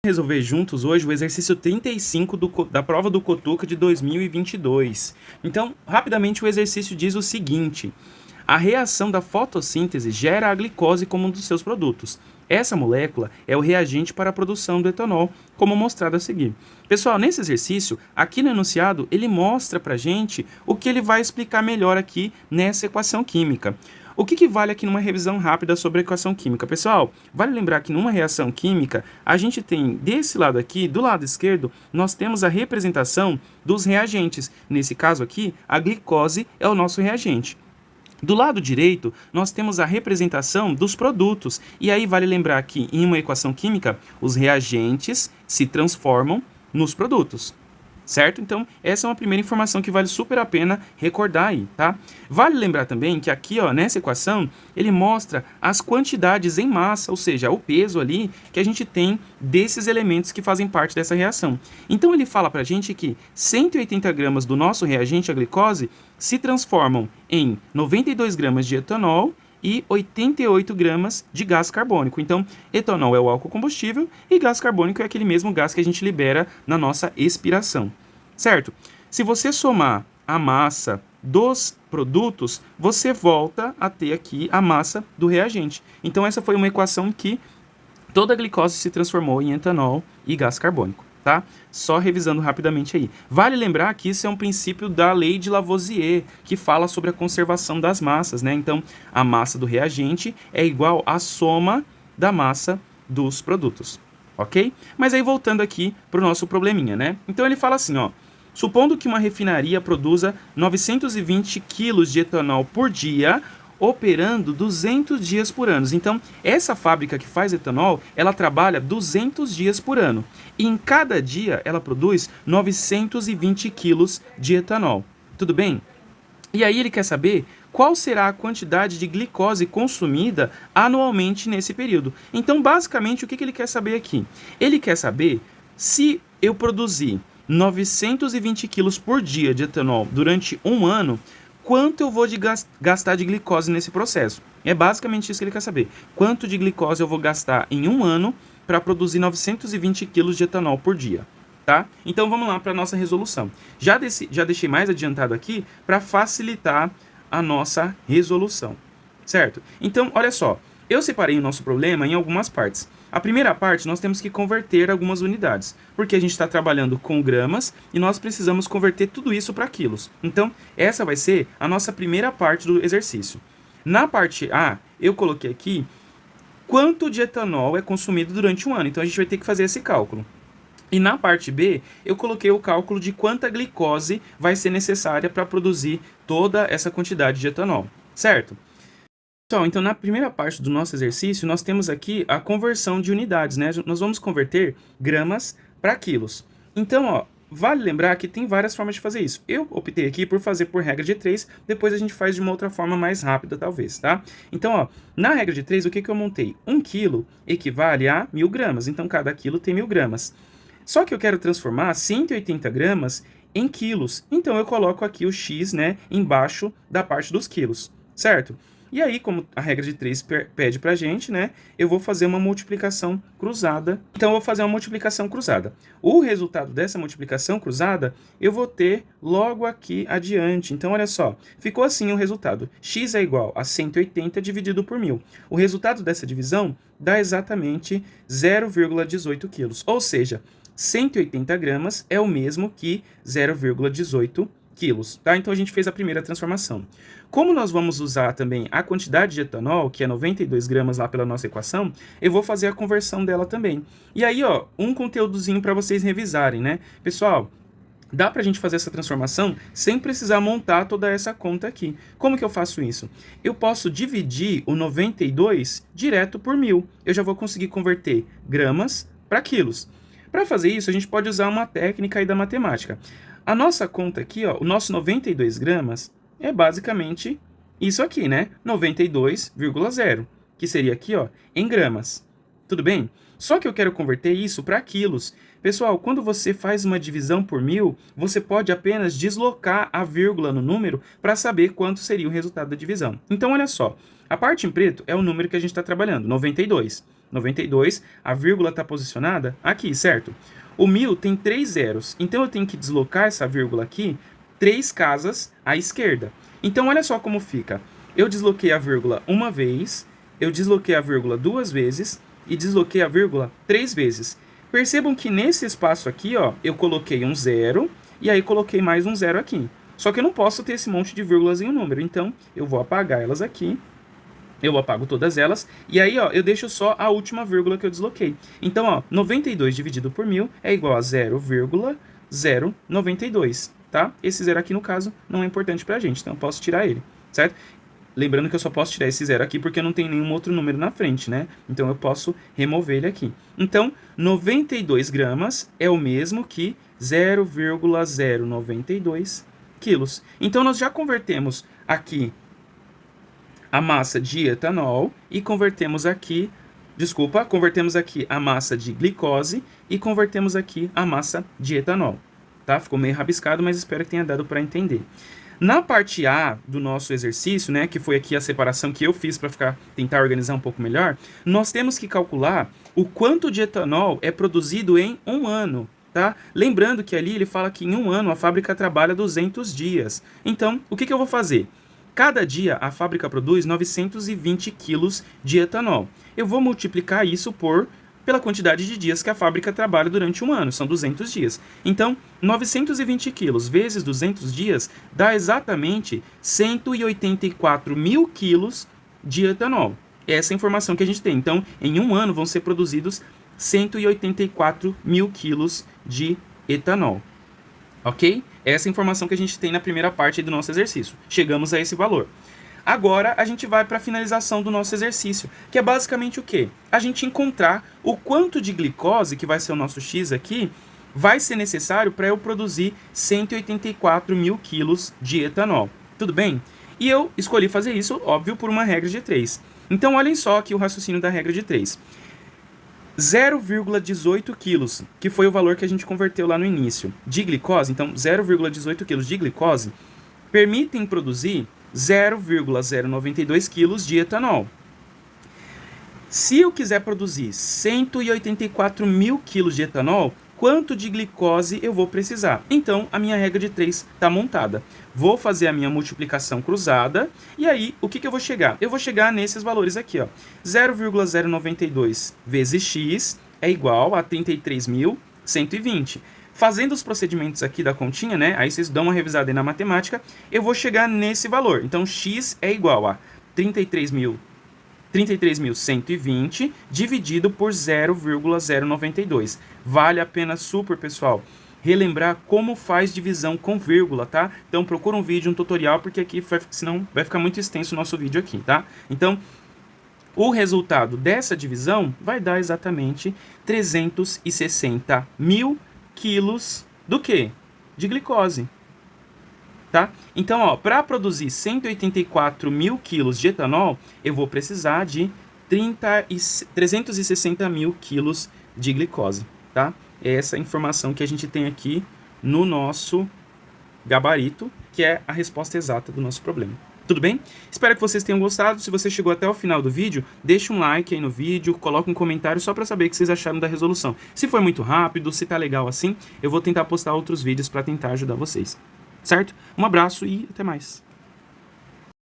Resolver juntos hoje o exercício 35 da prova do Cotuca de 2022. Então, rapidamente o exercício diz o seguinte: a reação da fotossíntese gera a glicose como um dos seus produtos. Essa molécula é o reagente para a produção do etanol, como mostrado a seguir. Pessoal, nesse exercício, aqui no enunciado, ele mostra pra gente o que ele vai explicar melhor aqui nessa equação química. O que vale aqui numa revisão rápida sobre a equação química? Pessoal, vale lembrar que numa reação química, a gente tem desse lado aqui, do lado esquerdo, nós temos a representação dos reagentes. Nesse caso aqui, a glicose é o nosso reagente. Do lado direito, nós temos a representação dos produtos. E aí vale lembrar que em uma equação química, os reagentes se transformam nos produtos. Certo? Então, essa é uma primeira informação que vale super a pena recordar aí, tá? Vale lembrar também que aqui, ó, nessa equação, ele mostra as quantidades em massa, ou seja, o peso ali que a gente tem desses elementos que fazem parte dessa reação. Então, ele fala pra gente que 180 gramas do nosso reagente, a glicose, se transformam em 92 gramas de etanol e 88 gramas de gás carbônico. Então, etanol é o álcool combustível e gás carbônico é aquele mesmo gás que a gente libera na nossa expiração, certo? Se você somar a massa dos produtos, você volta a ter aqui a massa do reagente. Então, essa foi uma equação que toda a glicose se transformou em etanol e gás carbônico. Tá? Só revisando rapidamente aí. Vale lembrar que isso é um princípio da lei de Lavoisier, que fala sobre a conservação das massas, né? Então, a massa do reagente é igual à soma da massa dos produtos, ok? Mas aí voltando aqui para o nosso probleminha, né? Então ele fala assim, ó. Supondo que uma refinaria produza 920 quilos de etanol por dia, operando 200 dias por ano. Então, essa fábrica que faz etanol, ela trabalha 200 dias por ano. E em cada dia, ela produz 920 quilos de etanol. Tudo bem? E aí ele quer saber qual será a quantidade de glicose consumida anualmente nesse período. Então, basicamente, o que ele quer saber aqui? Ele quer saber se eu produzir 920 quilos por dia de etanol durante um ano, quanto eu vou gastar de glicose nesse processo. É basicamente isso que ele quer saber. Quanto de glicose eu vou gastar em um ano para produzir 920 kg de etanol por dia. Tá? Então vamos lá para a nossa resolução. Já deixei mais adiantado aqui para facilitar a nossa resolução. Certo? Então, olha só. Eu separei o nosso problema em algumas partes. A primeira parte, nós temos que converter algumas unidades, porque a gente está trabalhando com gramas e nós precisamos converter tudo isso para quilos. Então, essa vai ser a nossa primeira parte do exercício. Na parte A, eu coloquei aqui quanto de etanol é consumido durante um ano. Então, a gente vai ter que fazer esse cálculo. E na parte B, eu coloquei o cálculo de quanta glicose vai ser necessária para produzir toda essa quantidade de etanol, certo? Pessoal, então na primeira parte do nosso exercício, nós temos aqui a conversão de unidades, né? Nós vamos converter gramas para quilos. Então, ó, vale lembrar que tem várias formas de fazer isso. Eu optei aqui por fazer por regra de 3, depois a gente faz de uma outra forma mais rápida, talvez, tá? Então, ó, na regra de 3, o que eu montei? 1 quilo equivale a 1000 gramas, então cada quilo tem 1000 gramas. Só que eu quero transformar 180 gramas em quilos, então eu coloco aqui o X, né, embaixo da parte dos quilos, certo? E aí, como a regra de 3 pede pra gente, né, eu vou fazer uma multiplicação cruzada. Então, eu vou fazer uma multiplicação cruzada. O resultado dessa multiplicação cruzada, eu vou ter logo aqui adiante. Então, olha só, ficou assim o resultado. X é igual a 180 dividido por 1000. O resultado dessa divisão dá exatamente 0,18 quilos. Ou seja, 180 gramas é o mesmo que 0,18 quilos, tá? Então a gente fez a primeira transformação. Como nós vamos usar também a quantidade de etanol, que é 92 gramas lá pela nossa equação, eu vou fazer a conversão dela também. E aí, ó, um conteúdozinho para vocês revisarem, né? Pessoal, dá pra gente fazer essa transformação sem precisar montar toda essa conta aqui. Como que eu faço isso? Eu posso dividir o 92 direto por 1000. Eu já vou conseguir converter gramas para quilos. Para fazer isso, a gente pode usar uma técnica aí da matemática. A nossa conta aqui, ó, o nosso 92 gramas é basicamente isso aqui, né? 92,0, que seria aqui, ó, em gramas. Tudo bem? Só que eu quero converter isso para quilos. Pessoal, quando você faz uma divisão por 1000, você pode apenas deslocar a vírgula no número para saber quanto seria o resultado da divisão. Então, olha só, a parte em preto é o número que a gente está trabalhando, 92. 92, a vírgula está posicionada aqui, certo? O 1000 tem 3 zeros, então eu tenho que deslocar essa vírgula aqui 3 casas à esquerda. Então olha só como fica. Eu desloquei a vírgula uma vez, eu desloquei a vírgula 2 vezes e desloquei a vírgula 3 vezes. Percebam que nesse espaço aqui, ó, eu coloquei um 0 e aí coloquei mais um 0 aqui. Só que eu não posso ter esse monte de vírgulas em um número, então eu vou apagar elas aqui. Eu apago todas elas, e aí ó, eu deixo só a última vírgula que eu desloquei. Então, ó, 92 dividido por 1000 é igual a 0,092, tá? Esse zero aqui, no caso, não é importante pra gente, então eu posso tirar ele, certo? Lembrando que eu só posso tirar esse zero aqui porque não tem nenhum outro número na frente, né? Então eu posso remover ele aqui. Então, 92 gramas é o mesmo que 0,092 quilos. Então, nós já convertemos aqui a massa de etanol e convertemos aqui a massa de glicose e convertemos aqui a massa de etanol, tá? Ficou meio rabiscado, mas espero que tenha dado para entender. Na parte A do nosso exercício, né, que foi aqui a separação que eu fiz para tentar organizar um pouco melhor, nós temos que calcular o quanto de etanol é produzido em um ano, tá? Lembrando que ali ele fala que em um ano a fábrica trabalha 200 dias. Então, o que eu vou fazer? Cada dia a fábrica produz 920 quilos de etanol. Eu vou multiplicar isso pela quantidade de dias que a fábrica trabalha durante um ano, são 200 dias. Então, 920 quilos vezes 200 dias dá exatamente 184 mil quilos de etanol. Essa é a informação que a gente tem. Então, em um ano vão ser produzidos 184 mil quilos de etanol. Ok? Essa é a informação que a gente tem na primeira parte do nosso exercício. Chegamos a esse valor. Agora, a gente vai para a finalização do nosso exercício, que é basicamente o quê? A gente encontrar o quanto de glicose, que vai ser o nosso X aqui, vai ser necessário para eu produzir 184 mil quilos de etanol. Tudo bem? E eu escolhi fazer isso, óbvio, por uma regra de 3. Então, olhem só aqui o raciocínio da regra de 3. 0,18 quilos, que foi o valor que a gente converteu lá no início, de glicose, então 0,18 quilos de glicose, permitem produzir 0,092 quilos de etanol. Se eu quiser produzir 184 mil quilos de etanol, quanto de glicose eu vou precisar? Então, a minha regra de 3 está montada. Vou fazer a minha multiplicação cruzada, e aí, o que eu vou chegar? Eu vou chegar nesses valores aqui, ó. 0,092 vezes x é igual a 33.120. Fazendo os procedimentos aqui da continha, né? Aí vocês dão uma revisada aí na matemática, eu vou chegar nesse valor. Então, x é igual a 33.120 dividido por 0,092. Vale a pena super, pessoal, relembrar como faz divisão com vírgula, tá? Então procura um vídeo, um tutorial, porque aqui senão vai ficar muito extenso o nosso vídeo aqui, tá? Então, o resultado dessa divisão vai dar exatamente 360 mil quilos do quê? De glicose. Tá? Então, ó, para produzir 184 mil quilos de etanol, eu vou precisar de 360 mil quilos de glicose, tá? É essa informação que a gente tem aqui no nosso gabarito, que é a resposta exata do nosso problema. Tudo bem? Espero que vocês tenham gostado. Se você chegou até o final do vídeo, deixa um like aí no vídeo, coloca um comentário só para saber o que vocês acharam da resolução. Se foi muito rápido, se tá legal assim, eu vou tentar postar outros vídeos para tentar ajudar vocês. Certo? Um abraço e até mais.